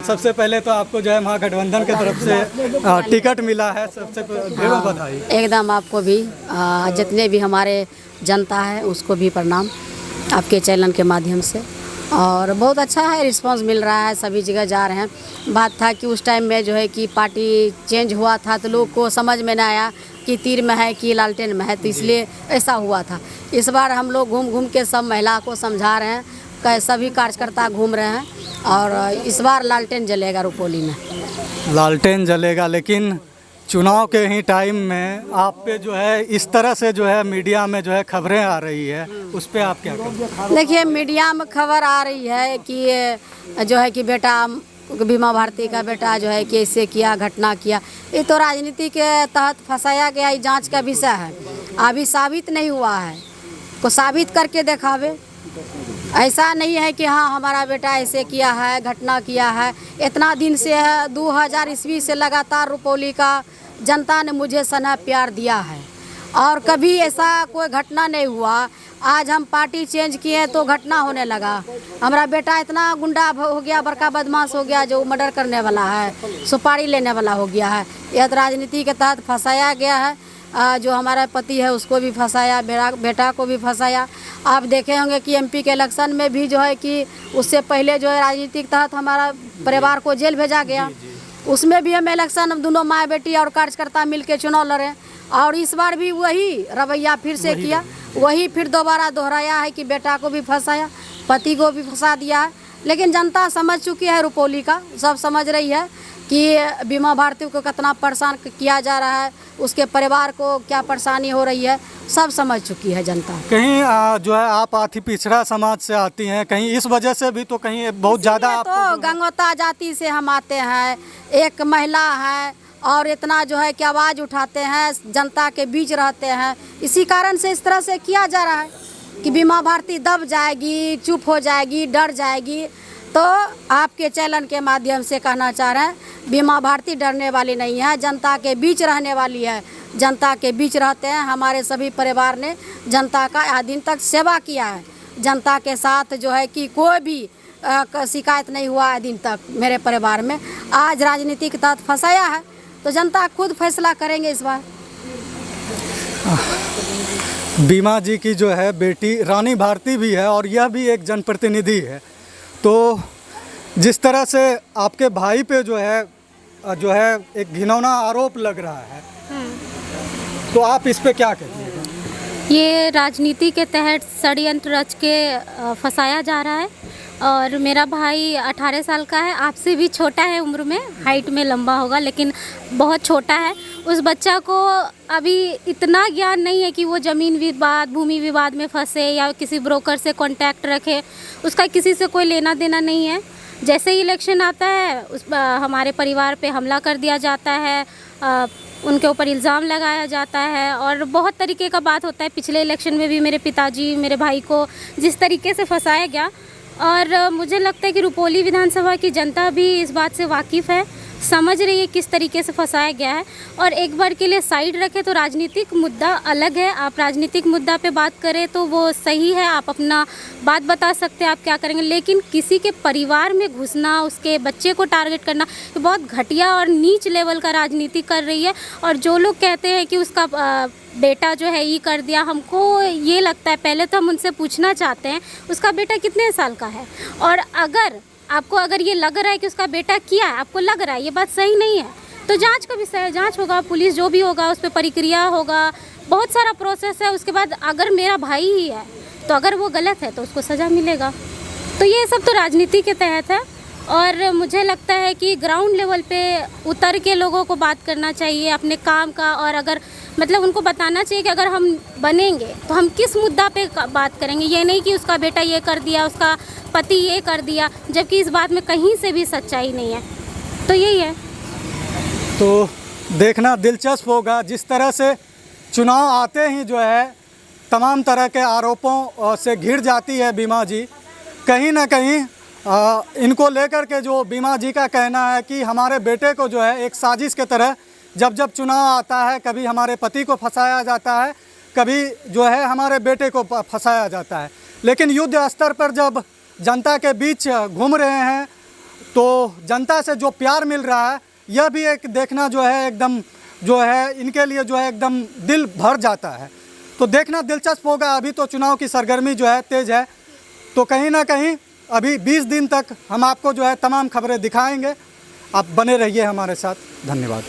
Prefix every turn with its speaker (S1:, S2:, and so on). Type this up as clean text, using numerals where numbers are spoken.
S1: सबसे पहले तो आपको जो है महागठबंधन की तरफ से टिकट मिला है, सबसे ढेरों बधाई।
S2: एकदम आपको भी जितने भी हमारे जनता है उसको भी प्रणाम आपके चैनल के माध्यम से। और बहुत अच्छा है, रिस्पांस मिल रहा है, सभी जगह जा रहे हैं। बात था कि उस टाइम में जो है कि पार्टी चेंज हुआ था तो लोग को समझ में ना आया कि तीर में है कि लालटेन में है, तो इसलिए ऐसा हुआ था। इस बार हम लोग घूम घूम के सब महिला को समझा रहे हैं, सभी कार्यकर्ता घूम रहे हैं और इस बार लालटेन जलेगा रुपौली में।
S1: लालटेन जलेगा, लेकिन चुनाव के ही टाइम में आप पे जो है इस तरह से जो है मीडिया में जो है खबरें आ रही है, उस पे आप क्या कहें?
S2: देखिए, मीडिया में खबर आ रही है कि जो है कि बेटा बीमा भारती का बेटा जो है कि ऐसे किया, घटना किया। ये तो राजनीति के तहत फंसाया गया, ये जांच का विषय है। अभी साबित नहीं हुआ है, को साबित करके दिखावे। ऐसा नहीं है कि हाँ हमारा बेटा ऐसे किया है, घटना किया है। इतना दिन से है, 2000 ईस्वी से लगातार रुपौली का जनता ने मुझे स्नेह प्यार दिया है और कभी ऐसा कोई घटना नहीं हुआ। आज हम पार्टी चेंज किए तो घटना होने लगा। हमारा बेटा इतना गुंडा हो गया, बड़का बदमाश हो गया, जो मर्डर करने वाला है, सुपारी लेने वाला हो गया है। यह राजनीति के तहत फंसाया गया है। जो हमारा पति है उसको भी फंसाया, बेटा को भी फंसाया। आप देखे होंगे कि एमपी के इलेक्शन में भी जो है कि उससे पहले जो है राजनीति के तहत हमारा परिवार को जेल भेजा गया। उसमें भी हम इलेक्शन, हम दोनों माँ बेटी और कार्यकर्ता मिलकर चुनाव लड़े और इस बार भी वही रवैया फिर से किया, वही फिर दोबारा दोहराया है कि बेटा को भी फंसाया, पति को भी फंसा दिया है। लेकिन जनता समझ चुकी है, रुपौली का सब समझ रही है कि बीमा भारती को कितना परेशान किया जा रहा है, उसके परिवार को क्या परेशानी हो रही है, सब समझ चुकी है जनता।
S1: कहीं जो है आप अति पिछड़ा समाज से आती हैं, कहीं इस वजह से भी तो कहीं बहुत ज़्यादा
S2: तो गंगोता जाति से हम आते हैं, एक महिला है और इतना जो है कि आवाज़ उठाते हैं, जनता के बीच रहते हैं। इसी कारण से इस तरह से किया जा रहा है कि बीमा भारती दब जाएगी, चुप हो जाएगी, डर जाएगी। तो आपके चैनल के माध्यम से कहना चाह रहे हैं, बीमा भारती डरने वाली नहीं है, जनता के बीच रहने वाली है। जनता के बीच रहते हैं। हमारे सभी परिवार ने जनता का आज दिन तक सेवा किया है। जनता के साथ जो है कि कोई भी शिकायत नहीं हुआ है दिन तक मेरे परिवार में। आज राजनीति के तहत फंसाया है तो जनता खुद फैसला करेंगे इस बार।
S1: बीमा जी की जो है बेटी रानी भारती भी है और यह भी एक जनप्रतिनिधि है। तो जिस तरह से आपके भाई पे जो है एक घिनौना आरोप लग रहा है, तो आप इस पे क्या कहेंगे?
S3: ये राजनीति के तहत षड्यंत्र रच के फंसाया जा रहा है और मेरा भाई 18 साल का है, आपसे भी छोटा है उम्र में, हाइट में लंबा होगा लेकिन बहुत छोटा है। उस बच्चा को अभी इतना ज्ञान नहीं है कि वो ज़मीन विवाद, भूमि विवाद में फंसे या किसी ब्रोकर से कांटेक्ट रखे। उसका किसी से कोई लेना देना नहीं है। जैसे ही इलेक्शन आता है हमारे परिवार पे हमला कर दिया जाता है, उनके ऊपर इल्ज़ाम लगाया जाता है और बहुत तरीके का बात होता है। पिछले इलेक्शन में भी मेरे पिताजी, मेरे भाई को जिस तरीके से फंसाया गया, और मुझे लगता है कि रुपौली विधानसभा की जनता भी इस बात से वाकिफ़ है, समझ रही है किस तरीके से फंसाया गया है। और एक बार के लिए साइड रखें तो राजनीतिक मुद्दा अलग है। आप राजनीतिक मुद्दा पे बात करें तो वो सही है, आप अपना बात बता सकते हैं आप क्या करेंगे, लेकिन किसी के परिवार में घुसना, उसके बच्चे को टारगेट करना, ये बहुत घटिया और नीच लेवल का राजनीति कर रही है। और जो लोग कहते हैं कि उसका बेटा जो है ये कर दिया, हमको ये लगता है, पहले तो हम उनसे पूछना चाहते हैं उसका बेटा कितने साल का है। और अगर ये लग रहा है कि उसका बेटा किया है, आपको लग रहा है ये बात सही नहीं है, तो जांच का विषय है, जांच होगा, पुलिस जो भी होगा उस पर प्रक्रिया होगा, बहुत सारा प्रोसेस है। उसके बाद अगर मेरा भाई ही है तो अगर वो गलत है तो उसको सज़ा मिलेगा। तो ये सब तो राजनीति के तहत है और मुझे लगता है कि ग्राउंड लेवल पे उतर के लोगों को बात करना चाहिए अपने काम का। और अगर मतलब उनको बताना चाहिए कि अगर हम बनेंगे तो हम किस मुद्दा पे बात करेंगे। ये नहीं कि उसका बेटा ये कर दिया, उसका पति ये कर दिया, जबकि इस बात में कहीं से भी सच्चाई नहीं है। तो यही है।
S1: तो देखना दिलचस्प होगा, जिस तरह से चुनाव आते ही जो है तमाम तरह के आरोपों से घिर जाती है बीमा जी। कहीं ना कहीं इनको लेकर के जो बीमा जी का कहना है कि हमारे बेटे को जो है एक साजिश के तरह जब चुनाव आता है, कभी हमारे पति को फंसाया जाता है, कभी जो है हमारे बेटे को फंसाया जाता है। लेकिन युद्ध स्तर पर जब जनता के बीच घूम रहे हैं तो जनता से जो प्यार मिल रहा है यह भी एक देखना जो है एकदम जो है इनके लिए जो है एकदम दिल भर जाता है। तो देखना दिलचस्प होगा। अभी तो चुनाव की सरगर्मी जो है तेज़ है, तो कहीं ना कहीं अभी 20 दिन तक हम आपको जो है तमाम खबरें दिखाएंगे। आप बने रहिए हमारे साथ। धन्यवाद।